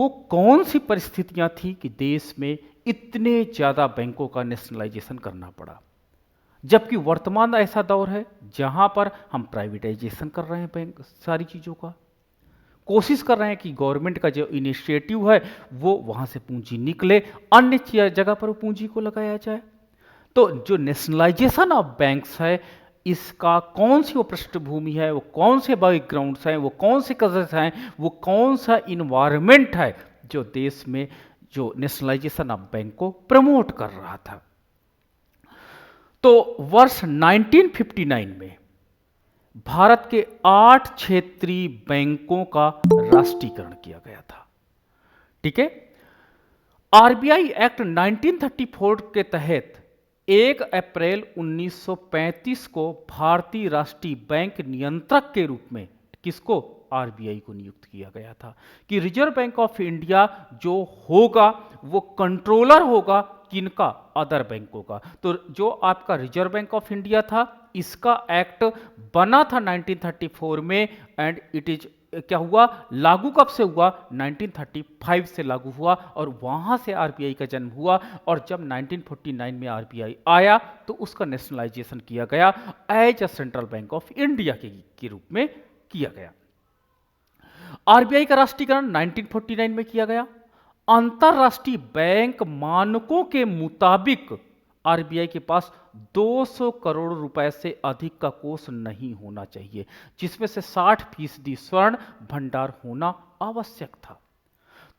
वो कौन सी परिस्थितियां थी कि देश में इतने ज्यादा बैंकों का नेशनलाइजेशन करना पड़ा, जबकि वर्तमान ऐसा दौर है जहां पर हम प्राइवेटाइजेशन कर रहे हैं बैंक सारी चीजों का, कोशिश कर रहे हैं कि गवर्नमेंट का जो इनिशिएटिव है वो वहां से पूंजी निकले, अन्य जगह पर पूंजी को लगाया जाए। तो जो नेशनलाइजेशन ऑफ बैंक्स है, इसका कौन सी वो पृष्ठभूमि है, वो कौन से बैकग्राउंड्स हैं, वो कौन से कजस हैं, वो कौन सा इन्वायरमेंट है जो देश में जो नेशनलाइजेशन ऑफ बैंक को प्रमोट कर रहा था। तो वर्ष 1959 में भारत के 8 क्षेत्रीय बैंकों का राष्ट्रीयकरण किया गया था। ठीक है। आरबीआई एक्ट 1934 के तहत 1 अप्रैल 1935 को भारतीय राष्ट्रीय बैंक नियंत्रक के रूप में किसको, आरबीआई को नियुक्त किया गया था कि रिजर्व बैंक ऑफ इंडिया जो होगा वो कंट्रोलर होगा किनका, अदर बैंकों का। तो जो आपका रिजर्व बैंक ऑफ इंडिया था, इसका एक्ट बना था 1934 में, एंड इट इज क्या हुआ, लागू कब से हुआ, 1935 से लागू हुआ, और वहां से आरबीआई का जन्म हुआ। और जब 1949 में आरबीआई आया तो उसका नेशनलाइजेशन किया गया as a central bank of India के रूप में किया गया। आरबीआई का राष्ट्रीयकरण 1949 में किया गया। अंतरराष्ट्रीय बैंक मानकों के मुताबिक आरबीआई के पास 200 करोड़ रुपए से अधिक का कोष नहीं होना चाहिए, जिसमें से 60% स्वर्ण भंडार होना आवश्यक था।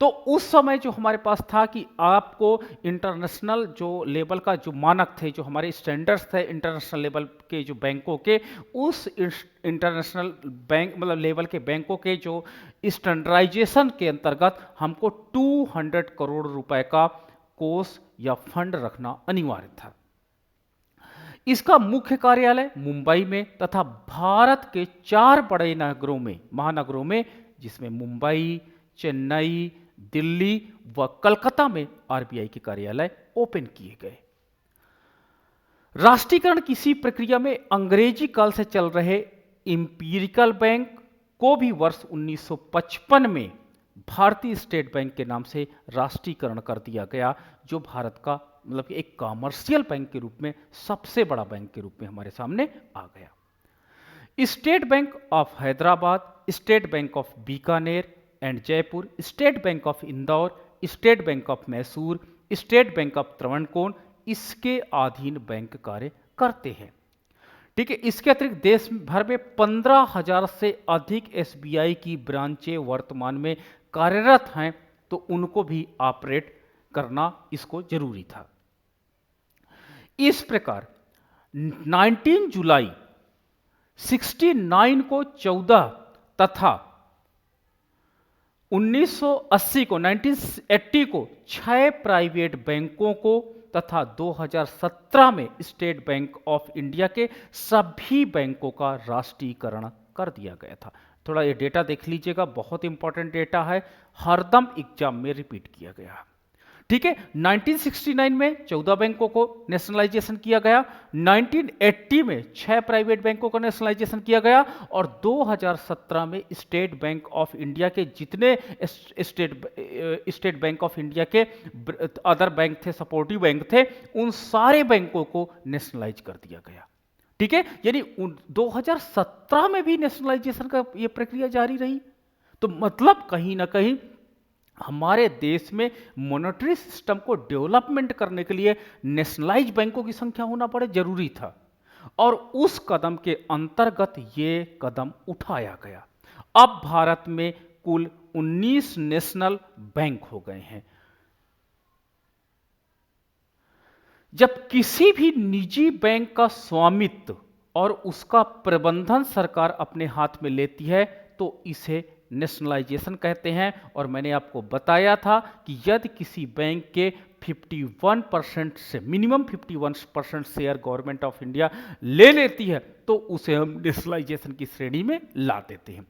तो उस समय जो हमारे पास था कि आपको इंटरनेशनल जो लेवल का जो मानक थे, जो हमारे स्टैंडर्ड्स थे इंटरनेशनल लेवल के जो बैंकों के, उस इंटरनेशनल बैंक मतलब लेवल के बैंकों के जो स्टैंडर्डाइजेशन के अंतर्गत हमको 200 करोड़ रुपए का कोष या फंड रखना अनिवार्य था। इसका मुख्य कार्यालय मुंबई में तथा भारत के 4 बड़े नगरों में, महानगरों में, जिसमें मुंबई, चेन्नई, दिल्ली व कलकत्ता में आरबीआई के कार्यालय ओपन किए गए। राष्ट्रीयकरण की इसी प्रक्रिया में अंग्रेजी काल से चल रहे इंपीरिकल बैंक को भी वर्ष 1955 में भारतीय स्टेट बैंक के नाम से राष्ट्रीयकरण कर दिया गया, जो भारत का मतलब एक कॉमर्शियल बैंक के रूप में सबसे बड़ा बैंक के रूप में हमारे सामने आ गया। State bank of Hyderabad, state bank of Bikaner and Jaipur, state bank of Indore, state bank of Mysore, state bank of Travancore इसके अधीन बैंक कार्य करते हैं। ठीक है। इसके अतिरिक्त देश भर में 15,000 से अधिक एसबीआई की ब्रांचें वर्तमान में कार्यरत हैं, तो उनको भी ऑपरेट करना इसको जरूरी था। इस प्रकार 19 जुलाई 69 को 14 तथा 1980 को 1980 को 6 प्राइवेट बैंकों को तथा 2017 में स्टेट बैंक ऑफ इंडिया के सभी बैंकों का राष्ट्रीयकरण कर दिया गया था। थोड़ा ये डेटा देख लीजिएगा, बहुत इंपॉर्टेंट डेटा है, हरदम एग्जाम में रिपीट किया गया। ठीक है। 1969 में 14 बैंकों को नेशनलाइजेशन किया गया, 1980 में 6 प्राइवेट बैंकों का नेशनलाइजेशन किया गया, और 2017 में स्टेट बैंक ऑफ इंडिया के जितने स्टेट बैंक ऑफ इंडिया के अदर बैंक थे, सपोर्टिव बैंक थे, उन सारे बैंकों को नेशनलाइज कर दिया गया। ठीक है। यानी 2017 में भी नेशनलाइजेशन का ये प्रक्रिया जारी रही। तो मतलब कहीं ना कहीं हमारे देश में मॉनेटरी सिस्टम को डेवलपमेंट करने के लिए नेशनलाइज बैंकों की संख्या होना बड़े जरूरी था, और उस कदम के अंतर्गत ये कदम उठाया गया। अब भारत में कुल 19 नेशनल बैंक हो गए हैं। जब किसी भी निजी बैंक का स्वामित्व और उसका प्रबंधन सरकार अपने हाथ में लेती है तो इसे नेशनलाइजेशन कहते हैं। और मैंने आपको बताया था कि यदि किसी बैंक के 51% से minimum 51% share government of India ले लेती है तो उसे हम नेशनलाइजेशन की श्रेणी में ला देते हैं।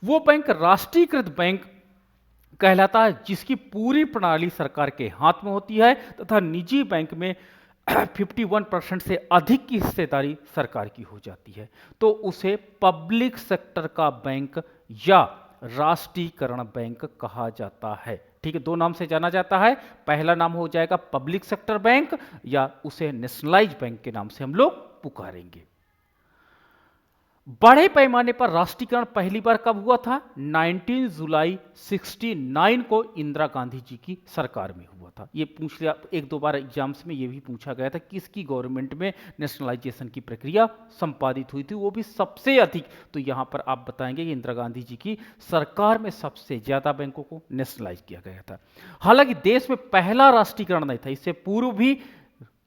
वो बैंक राष्ट्रीयकृत बैंक कहलाता है जिसकी पूरी प्रणाली सरकार के हाथ में होती है, तथा निजी बैंक में 51% से अधिक की हिस्सेदारी सरकार की हो जाती है, तो उसे पब्लिक सेक्टर का बैंक या राष्ट्रीयकरण बैंक कहा जाता है। ठीक है, दो नाम से जाना जाता है। पहला नाम हो जाएगा पब्लिक सेक्टर बैंक, या उसे नेशनलाइज बैंक के नाम से हम लोग पुकारेंगे। बड़े पैमाने पर राष्ट्रीयकरण पहली बार कब हुआ था? 19 जुलाई 69 को इंदिरा गांधी जी की सरकार में हुआ था। ये पूछ लिया एक दो बार एग्जाम्स में, ये भी पूछा गया था किसकी गवर्नमेंट में नेशनलाइजेशन की प्रक्रिया संपादित हुई थी, वो भी सबसे अधिक। तो यहां पर आप बताएंगे कि इंदिरा गांधी जी की सरकार में सबसे ज्यादा बैंकों को नेशनलाइज किया गया था। हालांकि देश में पहला राष्ट्रीयकरण नहीं था, इससे पूर्व भी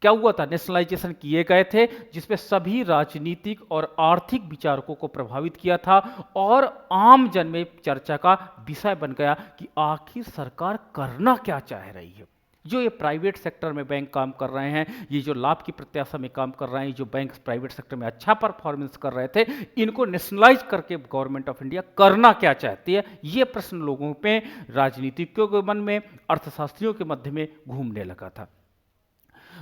क्या हुआ था? नेशनलाइजेशन किए गए थे, जिसमें सभी राजनीतिक और आर्थिक विचारकों को प्रभावित किया था और आम जन में चर्चा का विषय बन गया कि आखिर सरकार करना क्या चाह रही है। जो ये प्राइवेट सेक्टर में बैंक काम कर रहे हैं, ये जो लाभ की प्रत्याशा में काम कर रहे हैं, जो बैंक प्राइवेट सेक्टर में अच्छा परफॉर्मेंस कर रहे थे, इनको नेशनलाइज करके गवर्नमेंट ऑफ इंडिया करना क्या चाहती है, ये प्रश्न लोगों पे, राजनीतिज्ञों के मन में, अर्थशास्त्रियों के मध्य में घूमने लगा था।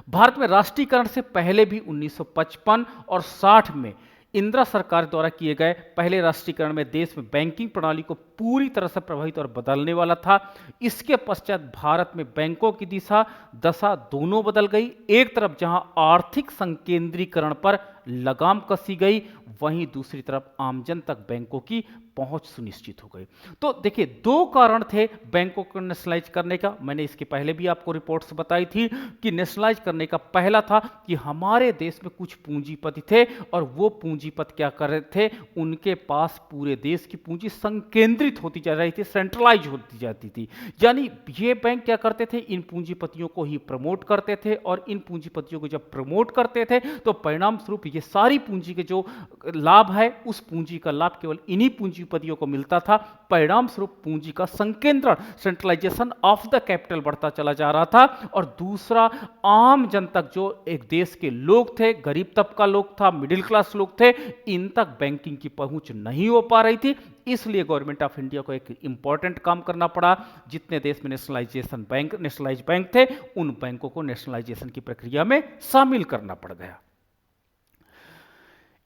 भारत में राष्ट्रीयकरण से पहले भी 1955 और 60 में इंदिरा सरकार द्वारा किए गए पहले राष्ट्रीयकरण में देश में बैंकिंग प्रणाली को पूरी तरह से प्रभावित और बदलने वाला था। इसके पश्चात भारत में बैंकों की दशा दोनों बदल गई। एक तरफ जहां आर्थिक संकेंद्रीकरण पर लगाम कसी गई, वहीं दूसरी तरफ आमजन तक बैंकों की पहुंच सुनिश्चित हो गई। तो देखिए, दो कारण थे बैंकों को नेशनलाइज करने का। मैंने इसके पहले भी आपको रिपोर्ट्स बताई थी कि नेशनलाइज करने का पहला था कि हमारे देश में कुछ पूंजीपति थे और वो पूंजीपति क्या कर रहे थे, उनके पास पूरे देश की पूंजी संकेंद्रित होती जा रही थी, सेंट्रलाइज होती जाती थी। यानी ये बैंक क्या करते थे, इन पूंजीपतियों को ही प्रमोट करते थे, और इन पूंजीपतियों को जब प्रमोट करते थे तो परिणाम स्वरूप ये सारी पूंजी के जो लाभ है, उस पूंजी का लाभ केवल इन्हीं पूंजीपतियों को मिलता था। परिणाम स्वरूप पूंजी का संकेंद्रण, सेंट्रलाइजेशन ऑफ द कैपिटल बढ़ता चला जा रहा था। और दूसरा, आम जन तक जो एक देश के लोग थे, गरीब तबका लोग था, मिडिल क्लास लोग थे, इन तक बैंकिंग की पहुंच नहीं हो पा रही थी। इसलिए गवर्नमेंट ऑफ इंडिया को एक इंपॉर्टेंट काम करना पड़ा। जितने देश में नेशनलाइज बैंक थे, उन बैंकों को नेशनलाइजेशन की प्रक्रिया में शामिल करना पड़ गया।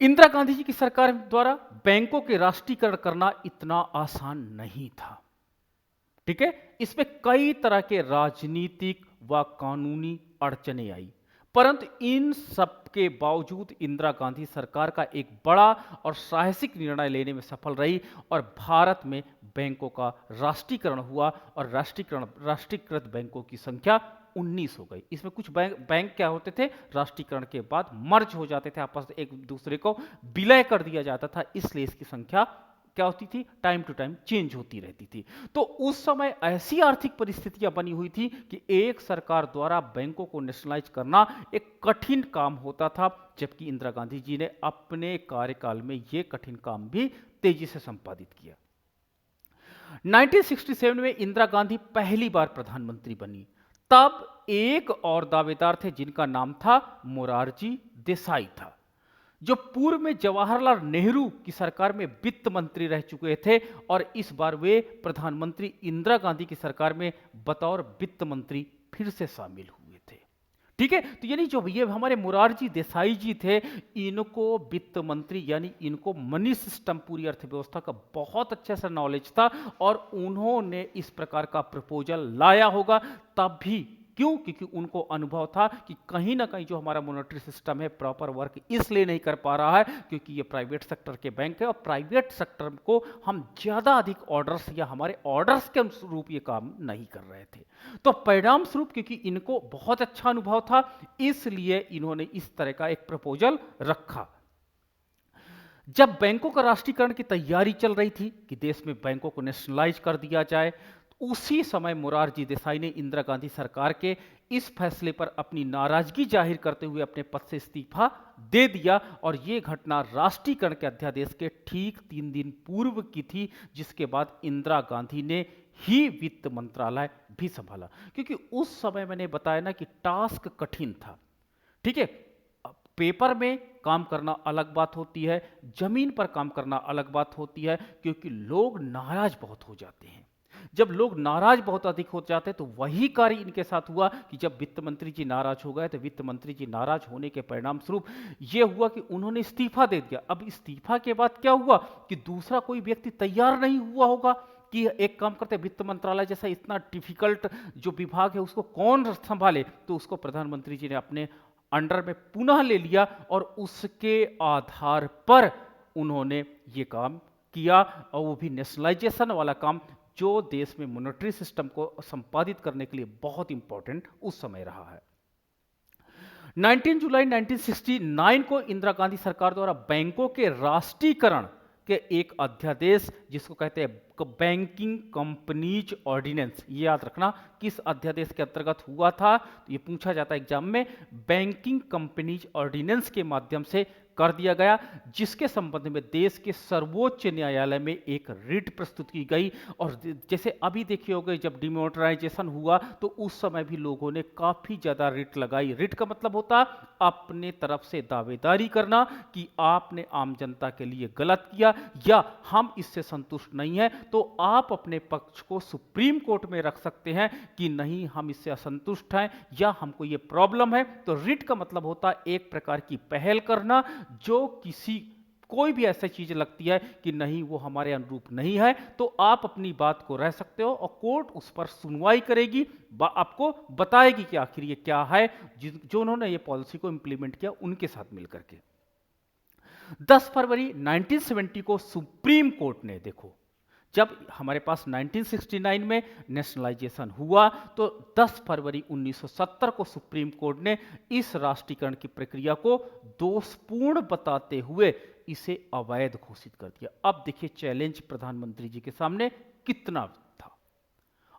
इंदिरा गांधी जी की सरकार द्वारा बैंकों के राष्ट्रीयकरण करना इतना आसान नहीं था। ठीक है, इसमें कई तरह के राजनीतिक व कानूनी अड़चने आई, परंतु इन सब के बावजूद इंदिरा गांधी सरकार का एक बड़ा और साहसिक निर्णय लेने में सफल रही और भारत में बैंकों का राष्ट्रीयकरण हुआ और राष्ट्रीयकृत बैंकों की संख्या 19 हो गई। इसमें कुछ बैंक क्या होते थे, राष्ट्रीयकरण के बाद मर्ज हो जाते थे, आपस में एक दूसरे को विलय कर दिया जाता था, इसलिए इसकी संख्या क्या होती थी, टाइम टू टाइम चेंज होती रहती थी। तो उस समय ऐसी आर्थिक परिस्थितियां बनी हुई थी कि एक सरकार द्वारा बैंकों को नेशनलाइज करना एक कठिन काम होता था, जबकि इंदिरा गांधी जी ने अपने कार्यकाल में यह कठिन काम भी तेजी से संपादित किया। 1967 में इंदिरा गांधी पहली बार प्रधानमंत्री बनी। तब एक और दावेदार थे जिनका नाम था मोरारजी देसाई था, जो पूर्व में जवाहरलाल नेहरू की सरकार में वित्त मंत्री रह चुके थे और इस बार वे प्रधानमंत्री इंदिरा गांधी की सरकार में बतौर वित्त मंत्री फिर से शामिल हुए थे। ठीक है, तो यानी जो ये हमारे मोरारजी देसाई जी थे, इनको वित्त मंत्री यानी इनको मनी सिस्टम, पूरी अर्थव्यवस्था का बहुत अच्छे से नॉलेज था और उन्होंने इस प्रकार का प्रपोजल लाया होगा। तब भी क्यों? क्योंकि उनको अनुभव था कि कहीं ना कहीं जो हमारा मॉनेटरी सिस्टम है प्रॉपर वर्क इसलिए नहीं कर पा रहा है क्योंकि ये प्राइवेट सेक्टर के बैंक है और प्राइवेट सेक्टर को हम ज़्यादा अधिक ऑर्डर्स या हमारे ऑर्डर्स के अनुरूप ये काम नहीं कर रहे थे। तो परिणाम स्वरूप क्योंकि इनको बहुत अच्छा अनुभव था, इसलिए इन्होंने इस तरह का एक प्रपोजल रखा। जब बैंकों का राष्ट्रीयकरण की तैयारी चल रही थी कि देश में बैंकों को नेशनलाइज कर दिया जाए, उसी समय मोरारजी देसाई ने इंदिरा गांधी सरकार के इस फैसले पर अपनी नाराजगी जाहिर करते हुए अपने पद से इस्तीफा दे दिया और यह घटना राष्ट्रीयकरण के अध्यादेश के ठीक 3 दिन पूर्व की थी, जिसके बाद इंदिरा गांधी ने ही वित्त मंत्रालय भी संभाला। क्योंकि उस समय मैंने बताया ना कि टास्क कठिन था। ठीक है, पेपर में काम करना अलग बात होती है, जमीन पर काम करना अलग बात होती है, क्योंकि लोग नाराज बहुत हो जाते हैं। जब लोग नाराज बहुत अधिक हो जाते हैं तो वही कार्य इनके साथ हुआ कि जब वित्त मंत्री जी नाराज हो गए तो वित्त मंत्री जी नाराज होने के परिणाम स्वरूप यह हुआ कि उन्होंने इस्तीफा दे दिया। अब इस्तीफा के बाद क्या हुआ कि दूसरा कोई व्यक्ति तैयार नहीं हुआ होगा कि एक काम करते हैं, वित्त मंत्रालय जैसा इतना डिफिकल्ट जो विभाग है उसको कौन संभाले, तो उसको प्रधानमंत्री जी ने अपने अंडर में पुनः ले लिया और उसके आधार पर उन्होंने ये काम किया, और वो भी नेशनलाइजेशन वाला काम जो देश में मॉनेटरी सिस्टम को संपादित करने के लिए बहुत इंपॉर्टेंट उस समय रहा है। 19 जुलाई 1969 को इंदिरा गांधी सरकार द्वारा बैंकों के राष्ट्रीयकरण के एक अध्यादेश, जिसको कहते हैं बैंकिंग कंपनीज ऑर्डिनेंस, ये याद रखना किस अध्यादेश के अंतर्गत हुआ था, तो ये पूछा जाता है एग्जाम में, बैंकिंग कंपनीज ऑर्डिनेंस के माध्यम से कर दिया गया, जिसके संबंध में देश के सर्वोच्च न्यायालय में एक रिट प्रस्तुत की गई। और जैसे अभी देखिए होगे, जब डिमोनेटाइजेशन हुआ तो उस समय भी लोगों ने काफी ज्यादा रिट लगाई। रिट का मतलब होता अपने तरफ से दावेदारी करना कि आपने आम जनता के लिए गलत किया या हम इससे संतुष्ट नहीं हैं, तो आप अपने पक्ष को सुप्रीम कोर्ट में रख सकते हैं कि नहीं हम इससे असंतुष्ट हैं या हमको ये प्रॉब्लम है। तो रिट का मतलब होता है एक प्रकार की पहल करना, जो कोई भी ऐसी चीज लगती है कि नहीं वो हमारे अनुरूप नहीं है, तो आप अपनी बात को रह सकते हो और कोर्ट उस पर सुनवाई करेगी, आपको बताएगी कि आखिर ये क्या है, जो उन्होंने ये पॉलिसी को इंप्लीमेंट किया उनके साथ मिलकर के। 10 फरवरी 1970 को सुप्रीम कोर्ट ने, देखो जब हमारे पास 1969 में नेशनलाइजेशन हुआ तो 10 फरवरी 1970 को सुप्रीम कोर्ट ने इस राष्ट्रीयकरण की प्रक्रिया को दोषपूर्ण बताते हुए इसे अवैध घोषित कर दिया। अब देखिए चैलेंज प्रधानमंत्री जी के सामने कितना था।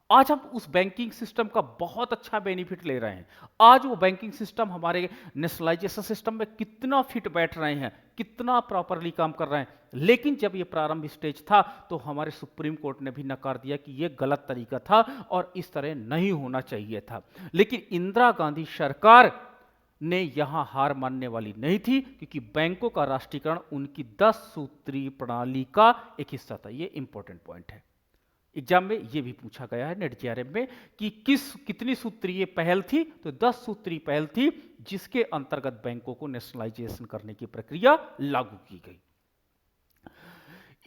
आज हम उस बैंकिंग सिस्टम का बहुत अच्छा बेनिफिट ले रहे हैं। आज वो बैंकिंग सिस्टम हमारे नेशनलाइजेशन सिस्टम में कितना फिट बैठ रहे हैं, कितना प्रॉपरली काम कर रहे हैं। लेकिन जब ये प्रारंभ स्टेज था तो हमारे सुप्रीम कोर्ट ने भी नकार दिया कि ये गलत तरीका था और इस तरह नहीं होना चाहिए था। लेकिन इंदिरा गांधी सरकार ने यहां हार मानने वाली नहीं थी, क्योंकि बैंकों का राष्ट्रीयकरण उनकी 10 सूत्रीय प्रणाली का एक हिस्सा था। ये इंपॉर्टेंट पॉइंट है, एग्जाम में ये भी पूछा गया है नेट जेआरएफ में कि कितनी सूत्रीय पहल थी, तो 10 सूत्रीय पहल थी जिसके अंतर्गत बैंकों को नेशनलाइजेशन करने की प्रक्रिया लागू की गई।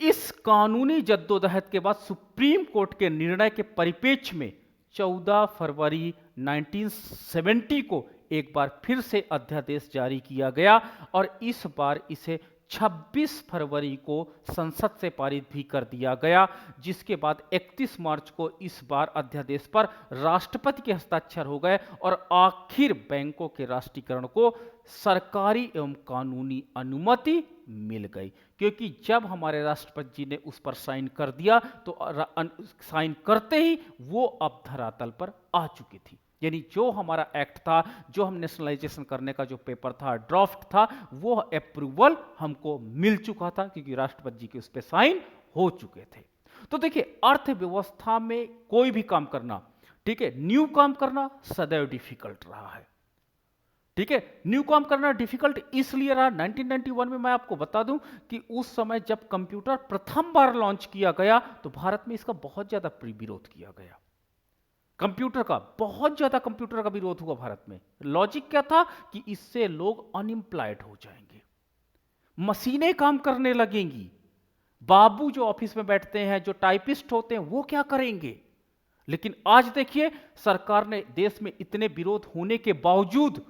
इस कानूनी जद्दोजहद के बाद सुप्रीम कोर्ट के निर्णय के परिप्रेक्ष्य में 14 फरवरी 1970 को एक बार फिर से अध्यादेश जारी किया गया और इस बार इसे 26 फरवरी को संसद से पारित भी कर दिया गया, जिसके बाद 31 मार्च को इस बार अध्यादेश पर राष्ट्रपति के हस्ताक्षर हो गए और आखिर बैंकों के राष्ट्रीयकरण को सरकारी एवं कानूनी अनुमति मिल गई। क्योंकि जब हमारे राष्ट्रपति जी ने उस पर साइन कर दिया तो साइन करते ही वो अब धरातल पर आ चुकी थी। यानी जो हमारा एक्ट था, जो हम नेशनलाइजेशन करने का जो पेपर था, ड्राफ्ट था, वो अप्रूवल हमको मिल चुका था क्योंकि राष्ट्रपति जी के उस पर साइन हो चुके थे। तो देखिए अर्थव्यवस्था में कोई भी काम करना, ठीक है, न्यू काम करना सदैव डिफिकल्ट रहा है। ठीक है, न्यू काम करना डिफिकल्ट इसलिए रहा, 1991 में मैं आपको बता दूं कि उस समय जब कंप्यूटर प्रथम बार लॉन्च किया गया तो भारत में इसका बहुत ज्यादा विरोध किया गया। कंप्यूटर का बहुत ज्यादा कंप्यूटर का विरोध हुआ भारत में। लॉजिक क्या था कि इससे लोग अनएम्प्लॉयड हो जाएंगे, मशीनें काम करने लगेंगी, बाबू जो ऑफिस में बैठते हैं, जो टाइपिस्ट होते हैं, वो क्या करेंगे। लेकिन आज देखिए सरकार ने देश में इतने विरोध होने के बावजूद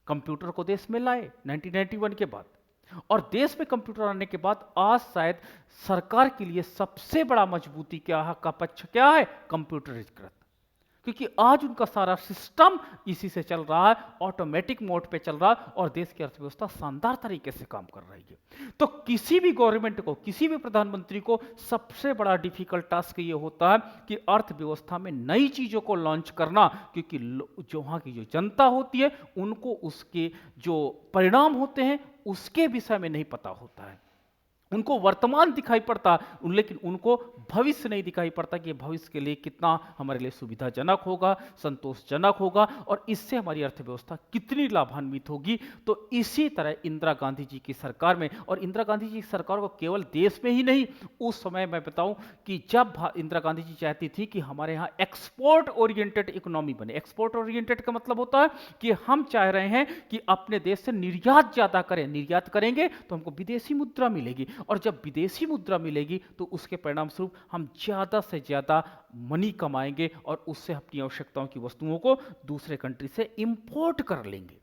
कंप्यूटर को देश में लाए 1991 के बाद, और देश में कंप्यूटर आने के बाद आज शायद सरकार के लिए सबसे बड़ा मजबूती क्या का पक्ष क्या है, कंप्यूटरीकृत। क्योंकि आज उनका सारा सिस्टम इसी से चल रहा है, ऑटोमेटिक मोड पे चल रहा है और देश की अर्थव्यवस्था शानदार तरीके से काम कर रही है। तो किसी भी गवर्नमेंट को, किसी भी प्रधानमंत्री को सबसे बड़ा डिफिकल्ट टास्क ये होता है कि अर्थव्यवस्था में नई चीजों को लॉन्च करना, क्योंकि जो वहां की जो जनता होती है उनको उसके जो परिणाम होते हैं उसके विषय में नहीं पता होता है। उनको वर्तमान दिखाई पड़ता लेकिन उनको भविष्य नहीं दिखाई पड़ता कि भविष्य के लिए कितना हमारे लिए सुविधाजनक होगा, संतोषजनक होगा और इससे हमारी अर्थव्यवस्था कितनी लाभान्वित होगी। तो इसी तरह इंदिरा गांधी जी की सरकार में, और इंदिरा गांधी जी की सरकार को केवल देश में ही नहीं, उस समय मैं बताऊं कि जब इंदिरा गांधी जी चाहती थी कि हमारे यहाँ एक्सपोर्ट ओरिएंटेड इकोनॉमी बने। एक्सपोर्ट ओरिएंटेड का मतलब होता है कि हम चाह रहे हैं कि अपने देश से निर्यात ज्यादा करें, निर्यात करेंगे तो हमको विदेशी मुद्रा मिलेगी और जब विदेशी मुद्रा मिलेगी तो उसके परिणाम स्वरूप हम ज़्यादा से ज़्यादा मनी कमाएंगे और उससे अपनी आवश्यकताओं की वस्तुओं को दूसरे कंट्री से इंपोर्ट कर लेंगे।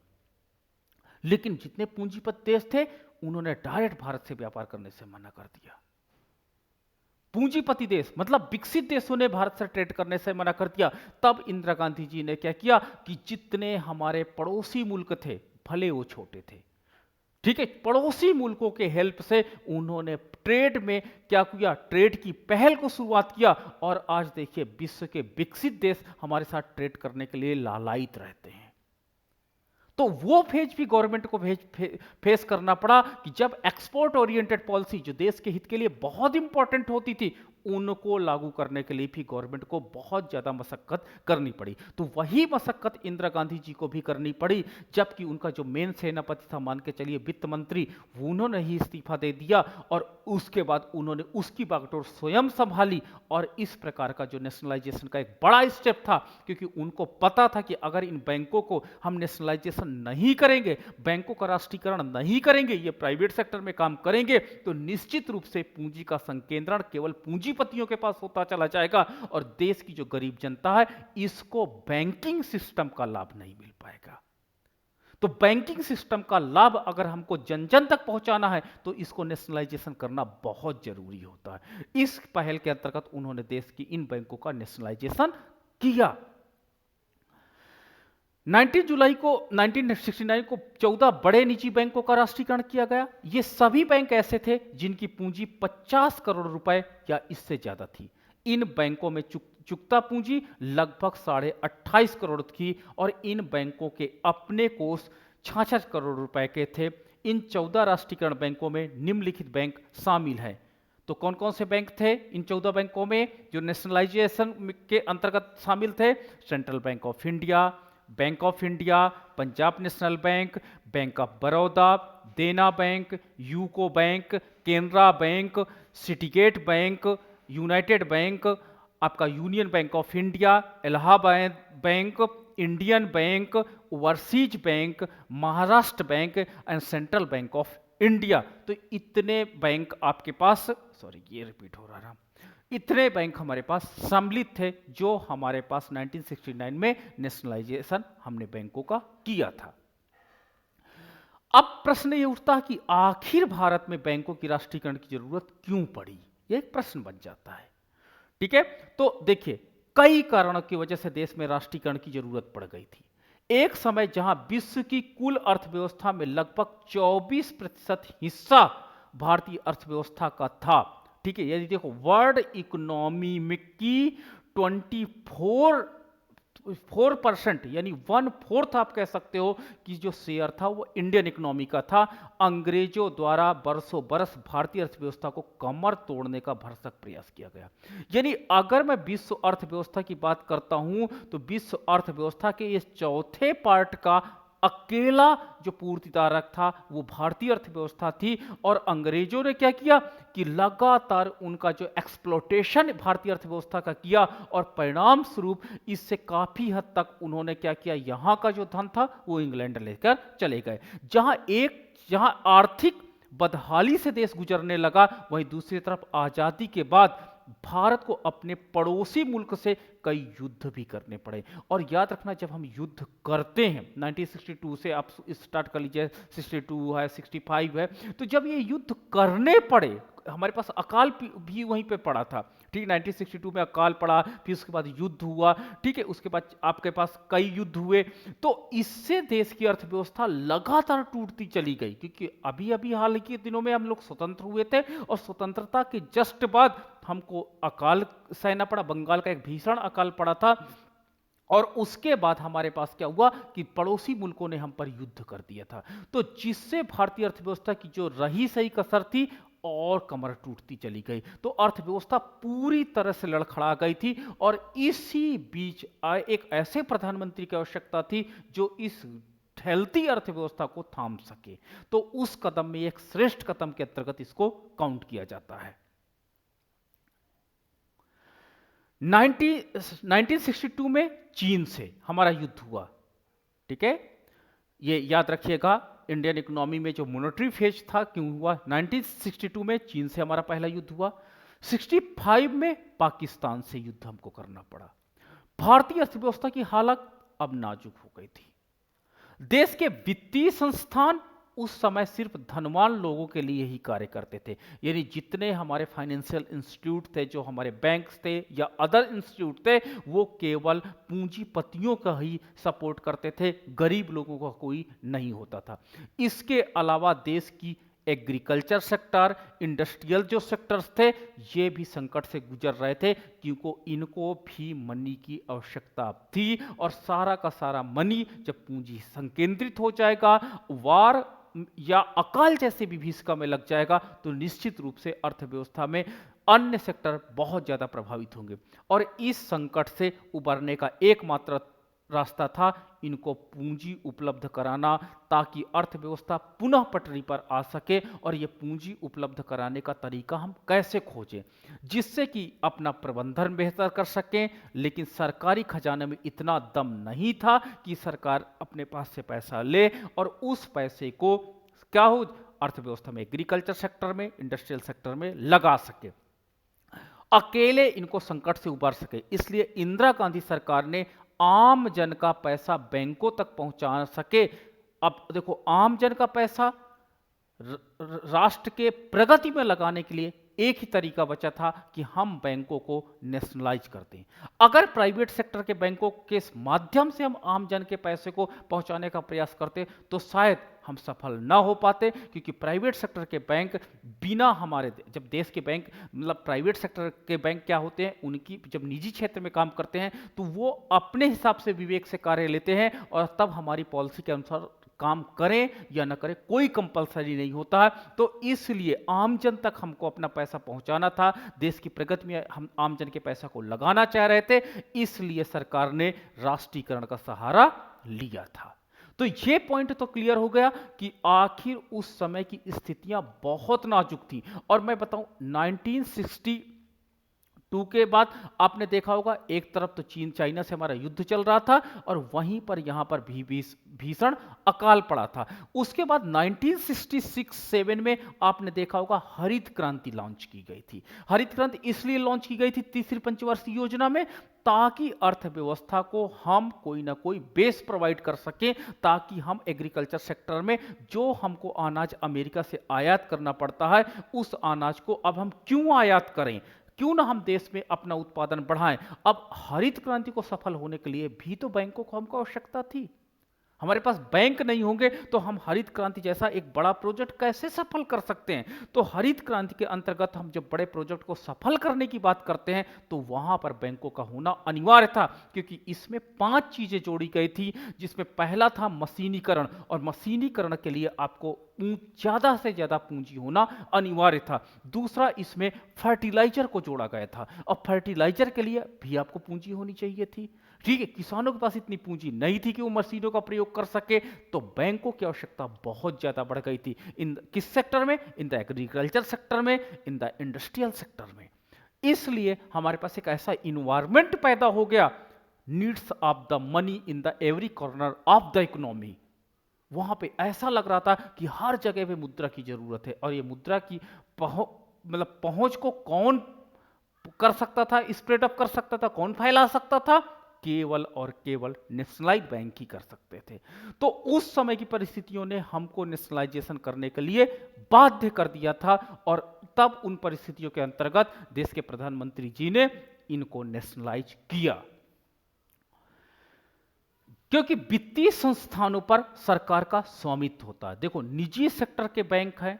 लेकिन जितने पूंजीपति देश थे उन्होंने डायरेक्ट भारत से व्यापार करने से मना कर दिया। पूंजीपति देश मतलब विकसित देशों ने भारत से ट्रेड करने से मना कर दिया। तब इंदिरा गांधी जी ने क्या किया कि जितने हमारे पड़ोसी मुल्क थे, भले वो छोटे थे, ठीक है, पड़ोसी मुल्कों के हेल्प से उन्होंने ट्रेड में क्या किया, ट्रेड की पहल को शुरुआत किया। और आज देखिए विश्व के विकसित देश हमारे साथ ट्रेड करने के लिए लालायित रहते हैं। तो वो फेज भी गवर्नमेंट को फेस करना पड़ा कि जब एक्सपोर्ट ओरिएंटेड पॉलिसी जो देश के हित के लिए बहुत इंपॉर्टेंट होती थी, उनको लागू करने के लिए भी गवर्नमेंट को बहुत ज्यादा मशक्कत करनी पड़ी। तो वही मशक्कत इंदिरा गांधी जी को भी करनी पड़ी, जबकि उनका जो मेन सेनापति था, मान के चलिए वित्त मंत्री, उन्होंने ही इस्तीफा दे दिया और उसके बाद उन्होंने उसकी बागडोर स्वयं संभाली। और इस प्रकार का जो नेशनलाइजेशन का एक बड़ा स्टेप था, क्योंकि उनको पता था कि अगर इन बैंकों को हम नेशनलाइजेशन नहीं करेंगे, बैंकों का राष्ट्रीयकरण नहीं करेंगे, ये प्राइवेट सेक्टर में काम करेंगे, तो निश्चित रूप से पूंजी का संकेंद्रण केवल पूंजीपतियों के पास होता चला जाएगा और देश की जो गरीब जनता है इसको बैंकिंग सिस्टम का लाभ नहीं मिल पाएगा। तो बैंकिंग सिस्टम का लाभ अगर हमको जन जन तक पहुंचाना है तो इसको नेशनलाइजेशन करना बहुत जरूरी होता है। इस पहल के अंतर्गत उन्होंने देश की इन बैंकों का नेशनलाइजेशन किया। 19 जुलाई को 1969 को 14 बड़े निजी बैंकों का राष्ट्रीयकरण किया गया। ये सभी बैंक ऐसे थे जिनकी पूंजी 50 करोड़ रुपए या इससे ज्यादा थी। इन बैंकों में चुकता पूंजी लगभग 28.5 करोड़ थी और इन बैंकों के अपने कोष 66 करोड़ रुपए के थे। इन 14 राष्ट्रीयकरण बैंकों में निम्नलिखित बैंक शामिल हैं। तो कौन कौन से बैंक थे इन 14 बैंकों में जो नेशनलाइजेशन के अंतर्गत शामिल थे? Central bank of India, Bank of India, Punjab National Bank, Bank of Baroda, Dena Bank, UCO Bank, Canara Bank, Citigate Bank, United Bank, आपका Union Bank of India, Allahabad Bank, Indian Bank, Overseas Bank, Maharashtra Bank and Central bank of India. तो इतने bank आपके पास, sorry ये repeat हो रहा है, इतने bank हमारे पास सम्मिलित थे जो हमारे पास 1969 में नेशनलाइजेशन हमने बैंकों का किया था। अब प्रश्न ये उठता कि आखिर भारत में बैंकों की राष्ट्रीयकरण की जरूरत क्यों पड़ी? ये एक प्रश्न बन जाता है। ठीक है, तो देखिए कई कारणों की वजह से देश में राष्ट्रीयकरण की जरूरत पड़ गई थी। एक समय जहां विश्व की कुल अर्थव्यवस्था में लगभग 24% हिस्सा भारतीय अर्थव्यवस्था का था। ठीक है, यदि देखो वर्ल्ड इकोनॉमी में की 24% यानी 1/4 आप कह सकते हो कि जो शेयर था वो इंडियन इकोनॉमी का था। अंग्रेजों द्वारा बरसों बरस भारतीय अर्थव्यवस्था को कमर तोड़ने का भरसक प्रयास किया गया। यानी अगर मैं विश्व अर्थव्यवस्था की बात करता हूं तो विश्व अर्थव्यवस्था के इस चौथे पार्ट का अकेला जो पूर्तिदारक था वो भारतीय अर्थव्यवस्था थी। और अंग्रेजों ने क्या किया कि लगातार उनका जो एक्सप्लोटेशन भारतीय अर्थव्यवस्था का किया और परिणाम स्वरूप इससे काफी हद तक उन्होंने क्या किया, यहां का जो धन था वो इंग्लैंड लेकर चले गए। जहां आर्थिक बदहाली से देश गुजरने लगा, वहीं दूसरी तरफ आजादी के बाद भारत को अपने पड़ोसी मुल्क से कई युद्ध भी करने पड़े। और याद रखना जब हम युद्ध करते हैं 1962 से आप स्टार्ट कर लीजिए, 62 है, 65 है, तो जब ये युद्ध करने पड़े, हमारे पास अकाल भी वहीं पे पड़ा था। ठीक, 1962 में अकाल पड़ा, फिर उसके बाद युद्ध हुआ। ठीक है, उसके बाद आपके पास कई युद्ध हुए, तो इससे देश की अर्थव्यवस्था लगातार टूटती चली गई। क्योंकि अभी अभी हाल के दिनों में हम लोग स्वतंत्र हुए थे और स्वतंत्रता के जस्ट बाद हमको अकाल सहना पड़ा, बंगाल का एक भीषण अकाल पड़ा था। और उसके बाद हमारे पास क्या हुआ कि पड़ोसी मुल्कों ने हम पर युद्ध कर दिया था। तो जिससे भारतीय अर्थव्यवस्था की जो रही सही कसर थी और कमर टूटती चली गई, तो अर्थव्यवस्था पूरी तरह से लड़खड़ा गई थी। और इसी बीच एक ऐसे प्रधानमंत्री की आवश्यकता थी जो इस फैलती अर्थव्यवस्था को थाम सके। तो उस कदम में एक श्रेष्ठ कदम के अंतर्गत इसको काउंट किया जाता है। 1962 में चीन से हमारा युद्ध हुआ। ठीक है, ये याद रखिएगा, इंडियन इकोनॉमी में जो मॉनेटरी फेज था क्यों हुआ? 1962 में चीन से हमारा पहला युद्ध हुआ, 65 में पाकिस्तान से युद्ध हमको करना पड़ा। भारतीय अर्थव्यवस्था की हालत अब नाजुक हो गई थी। देश के वित्तीय संस्थान उस समय सिर्फ धनवान लोगों के लिए ही कार्य करते थे, यानी जितने हमारे फाइनेंशियल इंस्टीट्यूट थे, जो हमारे बैंक्स थे या अदर इंस्टीट्यूट थे, वो केवल पूंजीपतियों का ही सपोर्ट करते थे, गरीब लोगों का कोई नहीं होता था। इसके अलावा देश की एग्रीकल्चर सेक्टर, इंडस्ट्रियल जो सेक्टर्स थे, ये भी संकट से गुजर रहे थे, क्योंकि इनको भी मनी की आवश्यकता थी। और सारा का सारा मनी जब पूंजी संकेंद्रित हो जाएगा, वार या अकाल जैसे विभीषिका में लग जाएगा, तो निश्चित रूप से अर्थव्यवस्था में अन्य सेक्टर बहुत ज़्यादा प्रभावित होंगे। और इस संकट से उबरने का एकमात्र रास्ता था इनको पूंजी उपलब्ध कराना, ताकि अर्थव्यवस्था पुनः पटरी पर आ सके। और ये पूंजी उपलब्ध कराने का तरीका हम कैसे खोजें, जिससे कि अपना प्रबंधन बेहतर कर सकें। लेकिन सरकारी खजाने में इतना दम नहीं था कि सरकार अपने पास से पैसा ले और उस पैसे को क्या हो, अर्थव्यवस्था में, एग्रीकल्चर सेक्टर में, इंडस्ट्रियल सेक्टर में लगा सके, अकेले इनको संकट से उबार सके। इसलिए इंदिरा गांधी सरकार ने आम जन का पैसा बैंकों तक पहुंचा सके। अब देखो, आम जन का पैसा राष्ट्र के प्रगति में लगाने के लिए एक ही तरीका बचा था कि हम बैंकों को नेशनलाइज कर दें। अगर प्राइवेट सेक्टर के बैंकों के माध्यम से हम आम जन के पैसे को पहुंचाने का प्रयास करते तो शायद हम सफल ना हो पाते, क्योंकि प्राइवेट सेक्टर के बैंक बिना हमारे, जब देश के बैंक मतलब प्राइवेट सेक्टर के बैंक क्या होते हैं, उनकी जब निजी क्षेत्र में काम करते हैं तो वो अपने हिसाब से विवेक से कार्य लेते हैं और तब हमारी पॉलिसी के अनुसार काम करें या ना करें, कोई कंपलसरी नहीं होता है। तो इसलिए आम जन तक हमको अपना पैसा पहुंचाना था, देश की प्रगति में हम आम जन के पैसा को लगाना चाह रहे थे, इसलिए सरकार ने राष्ट्रीयकरण का सहारा लिया था। तो ये पॉइंट तो क्लियर हो गया कि आखिर उस समय की स्थितियां बहुत नाजुक थी। और मैं बताऊं, 1962 के बाद आपने देखा होगा, एक तरफ तो चीन चाइना से हमारा युद्ध चल रहा था और वहीं पर यहां पर भी भीषण अकाल पड़ा था। उसके बाद 1966-7 में आपने देखा होगा हरित क्रांति लॉन्च की गई थी। हरित क्रांति इसलिए लॉन्च की गई थी तीसरी पंचवर्षीय योजना में, ताकि अर्थव्यवस्था को हम कोई ना कोई बेस प्रोवाइड कर सकें, ताकि हम एग्रीकल्चर सेक्टर में जो हमको अनाज अमेरिका से आयात करना पड़ता है, उस अनाज को अब हम क्यों आयात करें, क्यों ना हम देश में अपना उत्पादन बढ़ाएं। अब हरित क्रांति को सफल होने के लिए भी तो बैंकों को हमको आवश्यकता थी। हमारे पास बैंक नहीं होंगे तो हम हरित क्रांति जैसा एक बड़ा प्रोजेक्ट कैसे सफल कर सकते हैं। तो हरित क्रांति के अंतर्गत हम जब बड़े प्रोजेक्ट को सफल करने की बात करते हैं तो वहां पर बैंकों का होना अनिवार्य था, क्योंकि इसमें 5 चीजें जोड़ी गई थी, जिसमें पहला था मशीनीकरण, और मशीनीकरण के लिए आपको ज्यादा से ज्यादा पूंजी होना अनिवार्य था। दूसरा, इसमें फर्टिलाइजर को जोड़ा गया था, और फर्टिलाइजर के लिए भी आपको पूंजी होनी चाहिए थी। ठीक है, किसानों के पास इतनी पूंजी नहीं थी कि वो मशीनों का प्रयोग कर सके, तो बैंकों की आवश्यकता बहुत ज्यादा बढ़ गई थी। किस सेक्टर में? इन द एग्रीकल्चर सेक्टर में, इन द इंडस्ट्रियल सेक्टर में। इसलिए हमारे पास एक ऐसा इन्वायरमेंट पैदा हो गया, needs of the money in the every corner of the economy. वहां पे ऐसा लग रहा था कि हर जगह पे मुद्रा की जरूरत है, और ये मुद्रा की पहुंच को कौन कर सकता था, स्प्रेड अप कर सकता था, कौन फैला सकता था? केवल और केवल नेशनलाइज बैंक ही कर सकते थे। तो उस समय की परिस्थितियों ने हमको नेशनलाइजेशन करने के लिए बाध्य कर दिया था, और तब उन परिस्थितियों के अंतर्गत देश के प्रधानमंत्री जी ने इनको नेशनलाइज किया, क्योंकि वित्तीय संस्थानों पर सरकार का स्वामित्व होता है। देखो, निजी सेक्टर के बैंक हैं,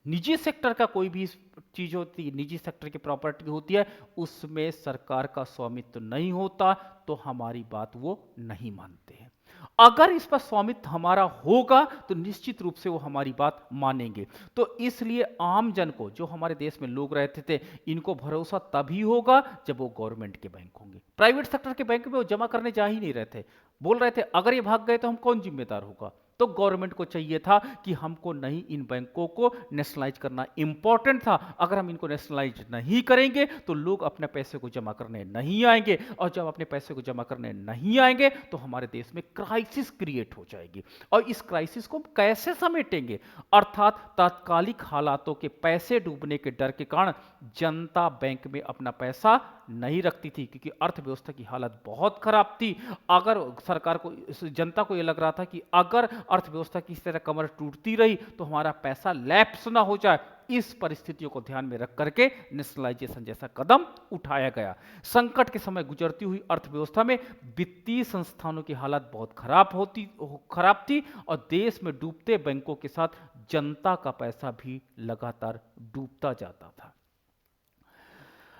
निजी सेक्टर का कोई भी चीज होती है, निजी सेक्टर की प्रॉपर्टी होती है, उसमें सरकार का स्वामित्व नहीं होता, तो हमारी बात वो नहीं मानते हैं। अगर इस पर स्वामित्व हमारा होगा तो निश्चित रूप से वो हमारी बात मानेंगे। तो इसलिए आम जन को, जो हमारे देश में लोग रहते थे, इनको भरोसा तभी होगा जब वो गवर्नमेंट के बैंक होंगे। प्राइवेट सेक्टर के बैंक में वो जमा करने जा ही नहीं रहे थे, बोल रहे थे अगर ये भाग गए तो हम कौन जिम्मेदार होगा, तो गवर्नमेंट को चाहिए था कि हमको नहीं, इन बैंकों को नेशनलाइज करना इंपॉर्टेंट था। अगर हम इनको नेशनलाइज नहीं करेंगे तो लोग अपने पैसे को जमा करने नहीं आएंगे, और जब अपने पैसे को जमा करने नहीं आएंगे तो हमारे देश में क्राइसिस क्रिएट हो जाएगी। और इस क्राइसिस को कैसे समेटेंगे? अर्थात तात्कालिक हालातों के पैसे डूबने के डर के कारण जनता बैंक में अपना पैसा नहीं रखती थी, क्योंकि अर्थव्यवस्था की हालत बहुत खराब थी। अगर सरकार को, जनता को यह लग रहा था कि अगर अर्थव्यवस्था की इस तरह कमर टूटती रही तो हमारा पैसा लैप्स ना हो जाए। इस परिस्थितियों को ध्यान में रख करके नेशनलाइजेशन जैसा कदम उठाया गया। संकट के समय गुजरती हुई अर्थव्यवस्था में वित्तीय संस्थानों की हालत बहुत खराब थी, और देश में डूबते बैंकों के साथ जनता का पैसा भी लगातार डूबता जाता था।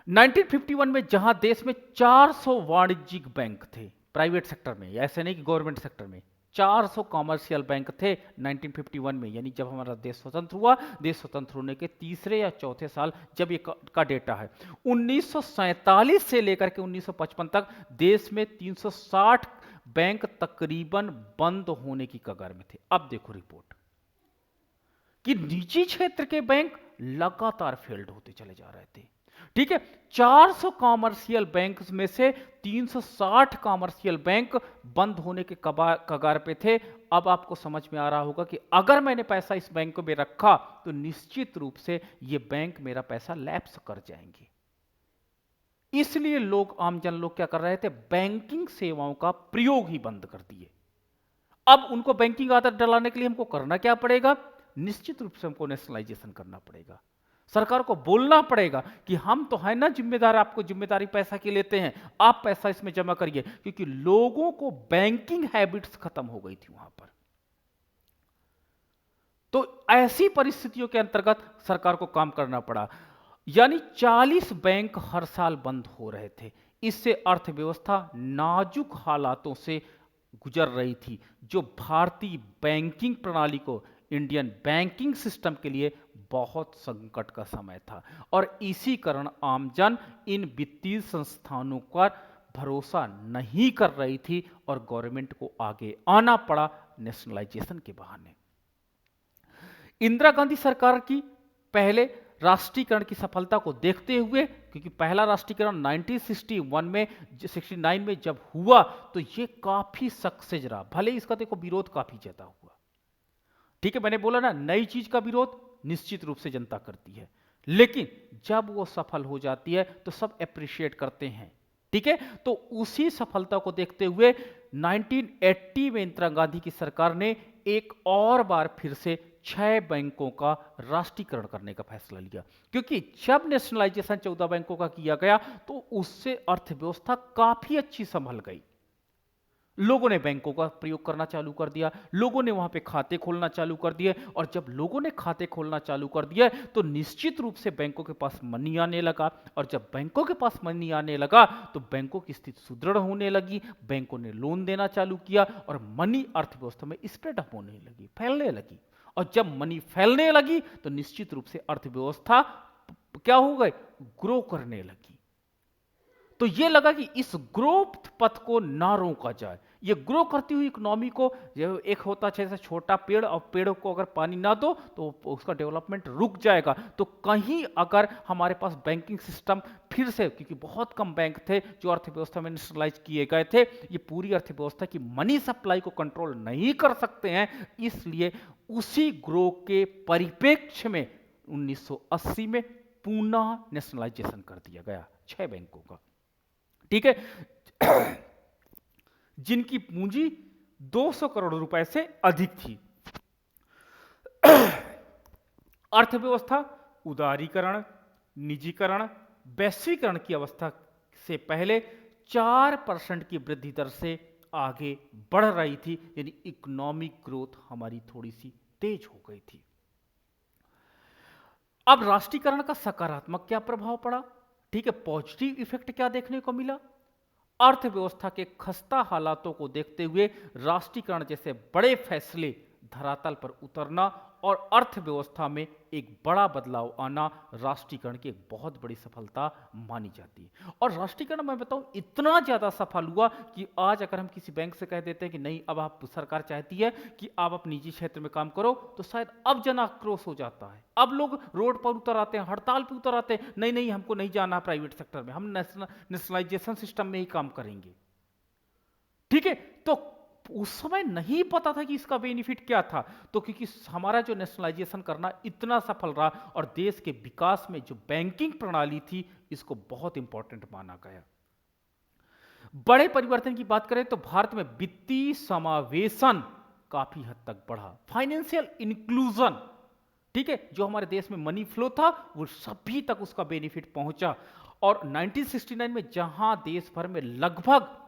1951 में जहां देश में 400 वाणिज्यिक बैंक थे प्राइवेट सेक्टर में, ऐसे नहीं कि गवर्नमेंट सेक्टर में, 400 कॉमर्शियल बैंक थे 1951 में, यानी जब हमारा देश स्वतंत्र हुआ। देश स्वतंत्र होने के तीसरे या चौथे साल जब ये का डेटा है। 1947 से लेकर के 1955 तक देश में 360 बैंक तकरीबन बंद होने की कगार में थे। अब देखो रिपोर्ट कि निजी क्षेत्र के बैंक लगातार फेल्ड होते चले जा रहे थे। ठीक है, 400 कॉमर्शियल बैंक में से 360 कॉमर्शियल बैंक बंद होने के कगार पे थे। अब आपको समझ में आ रहा होगा कि अगर मैंने पैसा इस बैंक में रखा तो निश्चित रूप से ये बैंक मेरा पैसा लैप्स कर जाएंगे। इसलिए लोग, आम जन लोग क्या कर रहे थे? बैंकिंग सेवाओं का प्रयोग ही बंद कर दिए। अब उनको बैंकिंग आदत डलाने के लिए हमको करना क्या पड़ेगा? निश्चित रूप से हमको नेशनलाइजेशन करना पड़ेगा। सरकार को बोलना पड़ेगा कि हम तो है ना जिम्मेदार, आपको जिम्मेदारी पैसा की लेते हैं, आप पैसा इसमें जमा करिए, क्योंकि लोगों को बैंकिंग हैबिट्स खत्म हो गई थी वहां पर। तो ऐसी परिस्थितियों के अंतर्गत सरकार को काम करना पड़ा, यानी 40 बैंक हर साल बंद हो रहे थे। इससे अर्थव्यवस्था नाजुक हालातों से गुजर रही थी, जो भारतीय बैंकिंग प्रणाली को, इंडियन बैंकिंग सिस्टम के लिए बहुत संकट का समय था। और इसी कारण आमजन इन वित्तीय संस्थानों पर भरोसा नहीं कर रही थी और गवर्नमेंट को आगे आना पड़ा नेशनलाइजेशन के बहाने। इंदिरा गांधी सरकार की पहले राष्ट्रीयकरण की सफलता को देखते हुए, क्योंकि पहला राष्ट्रीयकरण 1969 में जब हुआ तो ये काफी सक्सेस रहा, भले इसका देखो विरोध काफी ज्यादा हुआ। ठीक है, मैंने बोला ना, नई चीज का विरोध निश्चित रूप से जनता करती है, लेकिन जब वो सफल हो जाती है तो सब एप्रिशिएट करते हैं। ठीक है, तो उसी सफलता को देखते हुए 1980 में इंदिरा गांधी की सरकार ने एक और बार फिर से 6 बैंकों का राष्ट्रीयकरण करने का फैसला लिया, क्योंकि जब नेशनलाइजेशन 14 बैंकों का किया गया तो उससे अर्थव्यवस्था काफी अच्छी संभल गई। लोगों ने बैंकों का प्रयोग करना चालू कर दिया, लोगों ने वहां पे खाते खोलना चालू कर दिए, और जब लोगों ने खाते खोलना चालू कर दिया तो निश्चित रूप से बैंकों के पास मनी आने लगा, और जब बैंकों के पास मनी आने लगा तो बैंकों की स्थिति सुदृढ़ होने लगी, बैंकों ने लोन देना चालू किया और मनी अर्थव्यवस्था में स्प्रेड अप होने लगी, फैलने लगी। और जब मनी फैलने लगी तो निश्चित रूप से अर्थव्यवस्था क्या हो गई? ग्रो करने लगी। तो ये लगा कि इस ग्रोथ पथ को ना रोका जाए। ये ग्रो करती हुई इकोनॉमी को, एक होता है जैसे छोटा पेड़, और पेड़ को अगर पानी ना दो तो उसका डेवलपमेंट रुक जाएगा। तो कहीं अगर हमारे पास बैंकिंग सिस्टम फिर से, क्योंकि बहुत कम बैंक थे जो अर्थव्यवस्था में नेशनलाइज किए गए थे, ये पूरी अर्थव्यवस्था की मनी सप्लाई को कंट्रोल नहीं कर सकते हैं, इसलिए उसी ग्रो के परिप्रेक्ष्य में 1980 में पुनः नेशनलाइजेशन कर दिया गया 6 बैंकों का। ठीक है, जिनकी पूंजी 200 करोड़ रुपए से अधिक थी। अर्थव्यवस्था उदारीकरण, निजीकरण, वैश्वीकरण की अवस्था से पहले 4% की वृद्धि दर से आगे बढ़ रही थी, यानी इकोनॉमिक ग्रोथ हमारी थोड़ी सी तेज हो गई थी। अब राष्ट्रीयकरण का सकारात्मक क्या प्रभाव पड़ा? ठीक है, पॉजिटिव इफेक्ट क्या देखने को मिला? अर्थव्यवस्था के खस्ता हालातों को देखते हुए राष्ट्रीयकरण जैसे बड़े फैसले धरातल पर उतरना और अर्थव्यवस्था में एक बड़ा बदलाव आना राष्ट्रीयकरण की एक बहुत बड़ी सफलता मानी जाती है। और राष्ट्रीयकरण मैं बताऊं इतना ज्यादा सफल हुआ कि आज अगर हम किसी बैंक से कह देते हैं कि नहीं अब आप सरकार चाहती है कि आप अपने निजी क्षेत्र में काम करो, तो शायद अब जन आक्रोश हो जाता है। अब लोग रोड पर उतर आते हैं, हड़ताल पर उतर आते हैं, नहीं नहीं हमको नहीं जाना प्राइवेट सेक्टर में, हम नेशनलाइजेशन सिस्टम में ही काम करेंगे। ठीक है, तो उस समय नहीं पता था कि इसका बेनिफिट क्या था, तो क्योंकि हमारा जो नेशनलाइजेशन करना इतना सफल रहा और देश के विकास में जो बैंकिंग प्रणाली थी इसको बहुत इंपॉर्टेंट माना गया। बड़े परिवर्तन की बात करें तो भारत में वित्तीय समावेशन काफी हद तक बढ़ा, फाइनेंशियल इंक्लूजन, ठीक है, जो हमारे देश में मनी फ्लो था वो सभी तक उसका बेनिफिट पहुंचा। और 1969 में जहां देश भर में लगभग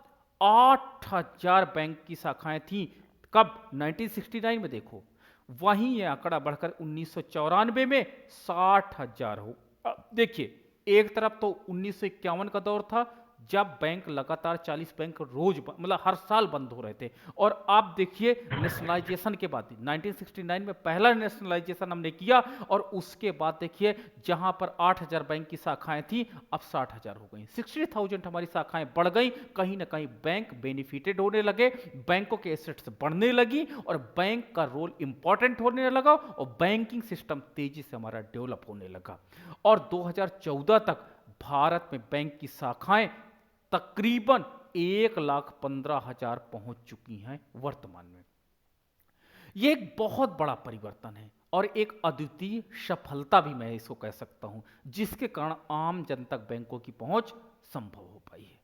8,000 बैंक की शाखाएं थी, कब 1969 में देखो, वहीं यह आंकड़ा बढ़कर 1994 में 60,000 हो। अब देखिए, एक तरफ तो 1951 का दौर था जब बैंक लगातार 40 बैंक रोज मतलब हर साल बंद हो रहे थे, और आप देखिए नेशनलाइजेशन के बाद 1969 में पहला नेशनलाइजेशन हमने किया और उसके बाद देखिए जहां पर 8,000 बैंक की शाखाएं थी अब 60,000 हो गई, 60,000 हमारी शाखाएं बढ़ गई। कहीं ना कहीं बैंक बेनिफिटेड होने लगे, बैंकों के एसेट्स बढ़ने लगी और बैंक का रोल इंपॉर्टेंट होने लगा और बैंकिंग सिस्टम तेजी से हमारा डेवलप होने लगा। और 2014 तक भारत में बैंक की शाखाएं तकरीबन 1,15,000 पहुंच चुकी हैं वर्तमान में। यह एक बहुत बड़ा परिवर्तन है और एक अद्वितीय सफलता भी मैं इसको कह सकता हूं, जिसके कारण आम जन तक बैंकों की पहुंच संभव हो पाई है।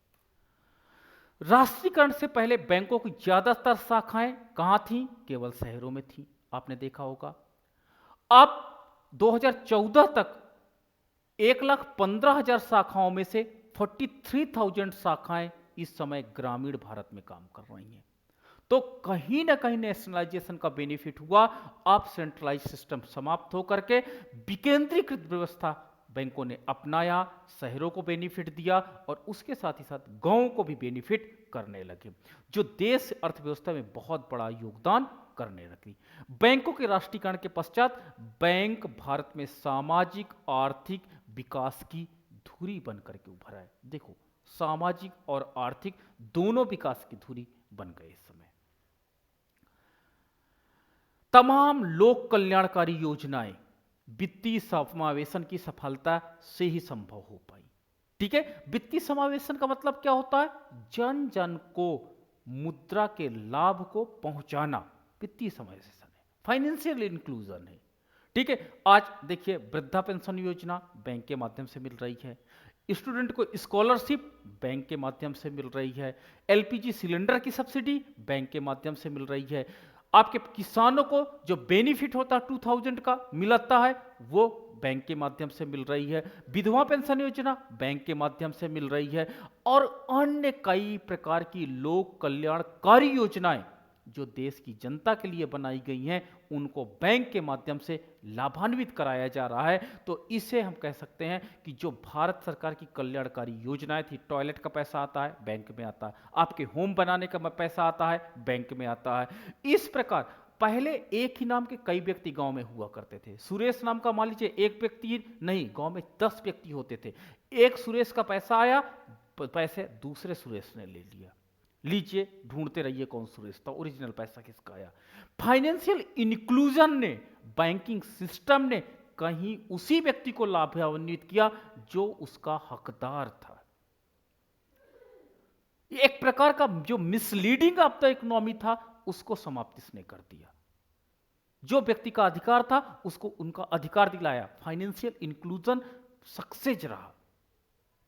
राष्ट्रीयकरण से पहले बैंकों की ज्यादातर शाखाएं कहां थीं? केवल शहरों में थीं, आपने देखा होगा। अब 2014 तक 1,15,000 शाखाओं में से 43,000 शाखाएं इस समय ग्रामीण भारत में काम कर रही हैं। तो कहीं ना कहीं नेशनलाइजेशन का बेनिफिट हुआ। अब सेंट्रलाइज सिस्टम समाप्त होकर के विकेंद्रीकृत व्यवस्था बैंकों ने अपनाया, शहरों को बेनिफिट दिया और उसके साथ ही साथ गांवों को भी बेनिफिट करने लगे, जो देश अर्थव्यवस्था में बहुत बड़ा योगदान करने लगी। बैंकों के राष्ट्रीयकरण के पश्चात बैंक भारत में सामाजिक आर्थिक विकास की धुरी बनकर के उभरा है। देखो, सामाजिक और आर्थिक दोनों विकास की धुरी बन गए इस समय। तमाम लोक कल्याणकारी योजनाएं वित्तीय समावेशन की सफलता से ही संभव हो पाई। ठीक है, वित्तीय समावेशन का मतलब क्या होता है? जन जन को मुद्रा के लाभ को पहुंचाना वित्तीय समावेशन है, फाइनेंशियल इंक्लूजन है। ठीक है, आज देखिए वृद्धा पेंशन योजना बैंक के माध्यम से मिल रही है, स्टूडेंट को स्कॉलरशिप बैंक के माध्यम से मिल रही है, एलपीजी सिलेंडर की सब्सिडी बैंक के माध्यम से मिल रही है, आपके किसानों को जो बेनिफिट होता है 2000 का मिलता है वो बैंक के माध्यम से मिल रही है, विधवा पेंशन योजना बैंक के माध्यम से मिल रही है, और अन्य कई प्रकार की लोक कल्याणकारी योजनाएं जो देश की जनता के लिए बनाई गई हैं उनको बैंक के माध्यम से लाभान्वित कराया जा रहा है। तो इसे हम कह सकते हैं कि जो भारत सरकार की कल्याणकारी योजनाएं थी, टॉयलेट का पैसा आता है बैंक में आता है, आपके होम बनाने का पैसा आता है बैंक में आता है। इस प्रकार पहले एक ही नाम के कई व्यक्ति गांव में हुआ करते थे। सुरेश नाम का मान लीजिए एक व्यक्ति नहीं, गांव में 10 व्यक्ति होते थे। एक सुरेश का पैसा आया, पैसे दूसरे सुरेश ने ले लिया, लीजिए ढूंढते रहिए कौन सुरेश था, ओरिजिनल पैसा किसका आया। फाइनेंशियल इंक्लूजन ने, बैंकिंग सिस्टम ने कहीं उसी व्यक्ति को लाभान्वित किया जो उसका हकदार था। एक प्रकार का जो मिसलीडिंग ऑफ द इकोनॉमी था उसको समाप्त इसने कर दिया, जो व्यक्ति का अधिकार था उसको उनका अधिकार दिलाया। फाइनेंशियल इंक्लूजन सक्सेस रहा,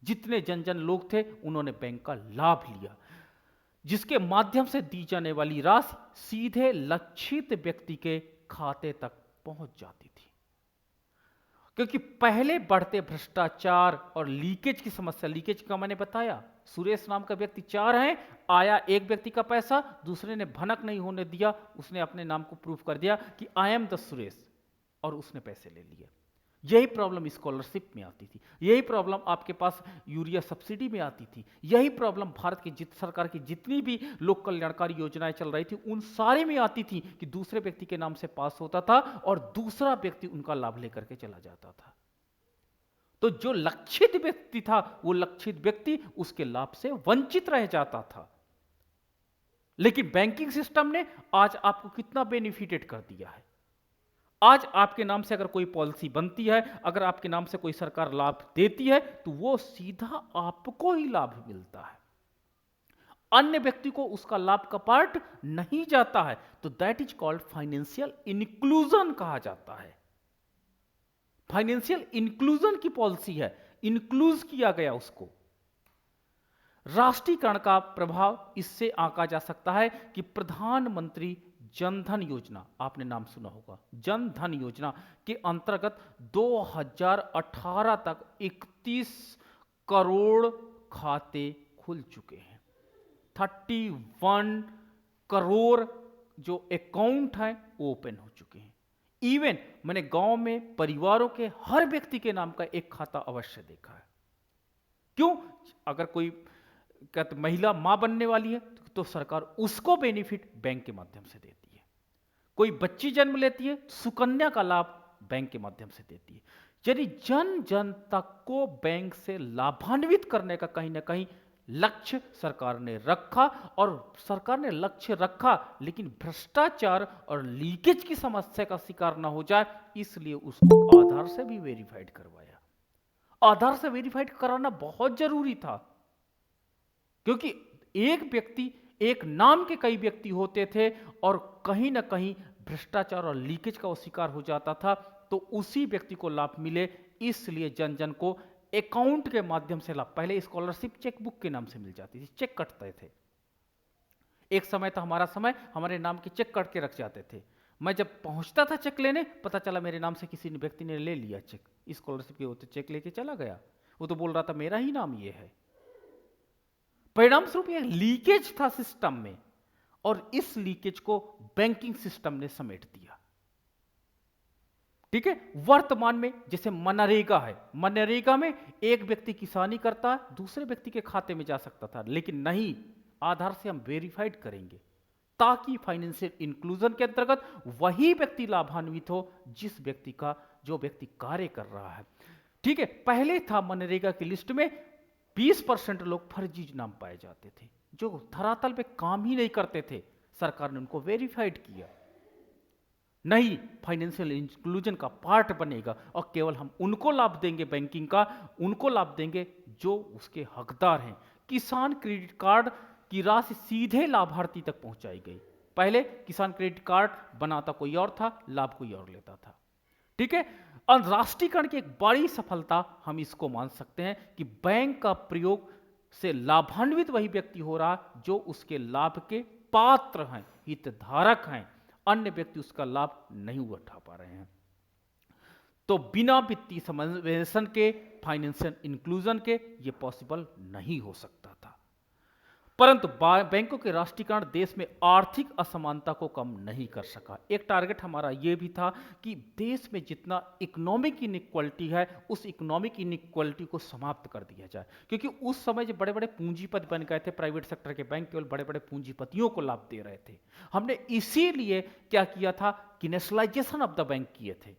जितने जन जन लोग थे उन्होंने बैंक का लाभ लिया, जिसके माध्यम से दी जाने वाली राशि सीधे लक्षित व्यक्ति के खाते तक पहुंच जाती थी। क्योंकि पहले बढ़ते भ्रष्टाचार और लीकेज की समस्या, लीकेज का मैंने बताया, सुरेश नाम का व्यक्ति 4 है, आया एक व्यक्ति का पैसा, दूसरे ने भनक नहीं होने दिया, उसने अपने नाम को प्रूफ कर दिया कि आई एम द सुरेश और उसने पैसे ले लिए। यही प्रॉब्लम स्कॉलरशिप में आती थी, यही प्रॉब्लम आपके पास यूरिया सब्सिडी में आती थी, यही प्रॉब्लम भारत की सरकार की जितनी भी लोक कल्याणकारी योजनाएं चल रही थी उन सारे में आती थी कि दूसरे व्यक्ति के नाम से पास होता था और दूसरा व्यक्ति उनका लाभ लेकर के चला जाता था। तो जो लक्षित व्यक्ति था वो लक्षित व्यक्ति उसके लाभ से वंचित रह जाता था। लेकिन बैंकिंग सिस्टम ने आज आपको कितना बेनिफिटेड कर दिया है। आज आपके नाम से अगर कोई पॉलिसी बनती है, अगर आपके नाम से कोई सरकार लाभ देती है तो वो सीधा आपको ही लाभ मिलता है, अन्य व्यक्ति को उसका लाभ का पार्ट नहीं जाता है। तो that is called financial inclusion कहा जाता है। फाइनेंशियल इंक्लूजन की पॉलिसी है, इंक्लूज किया गया उसको। राष्ट्रीयकरण का प्रभाव इससे आंका जा सकता है कि प्रधानमंत्री जनधन योजना, आपने नाम सुना होगा, जनधन योजना के अंतर्गत 2018 तक 31 करोड़ खाते खुल चुके हैं। 31 करोड़ जो अकाउंट है वो ओपन हो चुके हैं। इवन मैंने गांव में परिवारों के हर व्यक्ति के नाम का एक खाता अवश्य देखा है। क्यों? अगर कोई कहते महिला मां बनने वाली है तो सरकार उसको बेनिफिट बैंक के माध्यम से देती है। कोई बच्ची जन्म लेती है, सुकन्या का लाभ बैंक के माध्यम से देती है। यानी जन जन तक को बैंक से लाभान्वित करने का कहीं ना कहीं लक्ष्य सरकार ने रखा। और सरकार ने लक्ष्य रखा लेकिन भ्रष्टाचार और लीकेज की समस्या का शिकार ना हो जाए, इसलिए उसको आधार से भी वेरीफाइड करवाया। आधार से वेरीफाइड कराना बहुत जरूरी था, क्योंकि एक व्यक्ति, एक नाम के कई व्यक्ति होते थे और कहीं ना कहीं भ्रष्टाचार और लीकेज का वो शिकार हो जाता था। तो उसी व्यक्ति को लाभ मिले, इसलिए जन जन को अकाउंट के माध्यम से लाभ। पहले स्कॉलरशिप चेकबुक के नाम से मिल जाती थी, चेक कटते थे। एक समय था हमारा समय, हमारे नाम के चेक कट के रख जाते थे। मैं जब पहुंचता था चेक लेने, पता चला मेरे नाम से किसी व्यक्ति ने ले लिया चेक, स्कॉलरशिप के होते चेक लेके चला गया। वो तो बोल रहा था मेरा ही नाम ये है। परिणाम स्वरूप यह लीकेज था सिस्टम में, और इस लीकेज को बैंकिंग सिस्टम ने समेट दिया। ठीक है। वर्तमान में जैसे मनरेगा है, मनरेगा में एक व्यक्ति किसानी करता है, दूसरे व्यक्ति के खाते में जा सकता था, लेकिन नहीं, आधार से हम वेरीफाइड करेंगे ताकि फाइनेंशियल इंक्लूजन के अंतर्गत वही व्यक्ति लाभान्वित हो जिस व्यक्ति का, जो व्यक्ति कार्य कर रहा है। ठीक है। पहले था मनरेगा की लिस्ट में 20% लोग फर्जी नाम पाए जाते थे जो धरातल पे काम ही नहीं करते थे। सरकार ने उनको वेरीफाइड किया। नहीं, फाइनेंशियल इंक्लूजन का पार्ट बनेगा और केवल हम उनको लाभ देंगे, बैंकिंग का उनको लाभ देंगे जो उसके हकदार हैं। किसान क्रेडिट कार्ड की राशि सीधे लाभार्थी तक पहुंचाई गई। पहले किसान क्रेडिट कार्ड बनाता कोई और था, लाभ कोई और लेता था। ठीक है। और राष्ट्रीयकरण की एक बड़ी सफलता हम इसको मान सकते हैं कि बैंक का प्रयोग से लाभान्वित वही व्यक्ति हो रहा जो उसके लाभ के पात्र हैं, हितधारक हैं, अन्य व्यक्ति उसका लाभ नहीं उठा पा रहे हैं। तो बिना वित्तीय समावेशन के, फाइनेंशियल इंक्लूजन के, ये पॉसिबल नहीं हो सकता था। परंतु बैंकों के राष्ट्रीयकरण देश में आर्थिक असमानता को कम नहीं कर सका। एक टारगेट हमारा यह भी था कि देश में जितना इकोनॉमिक इनइक्वालिटी है, उस इकोनॉमिक इनइक्वालिटी को समाप्त कर दिया जाए। क्योंकि उस समय जो बड़े बड़े पूंजीपति बन गए थे, प्राइवेट सेक्टर के बैंक केवल बड़े बड़े पूंजीपतियों को लाभ दे रहे थे। हमने इसीलिए क्या किया था कि नेशनलाइजेशन ऑफ द बैंक किए थे,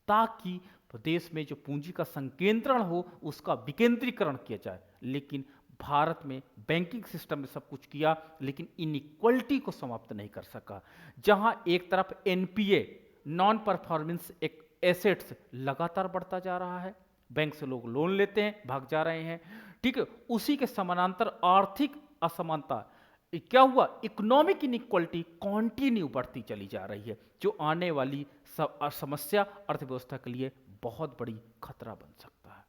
ताकि देश में जो पूंजी का संकेंद्रण हो उसका विकेंद्रीकरण किया जाए। लेकिन भारत में बैंकिंग सिस्टम ने सब कुछ किया लेकिन इनइक्वालिटी को समाप्त नहीं कर सका। जहां एक तरफ एनपीए, नॉन परफॉर्मेंस एसेट्स लगातार बढ़ता जा रहा है, बैंक से लोग लोन लेते हैं, भाग जा रहे हैं। ठीक है। उसी के समानांतर आर्थिक असमानता क्या हुआ, इकोनॉमिक इनइक्वालिटी कंटिन्यू बढ़ती चली जा रही है, जो आने वाली समस्या अर्थव्यवस्था के लिए बहुत बड़ी खतरा बन सकता है।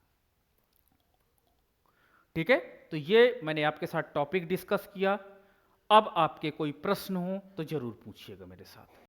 ठीक है। तो ये मैंने आपके साथ टॉपिक डिस्कस किया। अब आपके कोई प्रश्न हो तो जरूर पूछिएगा मेरे साथ।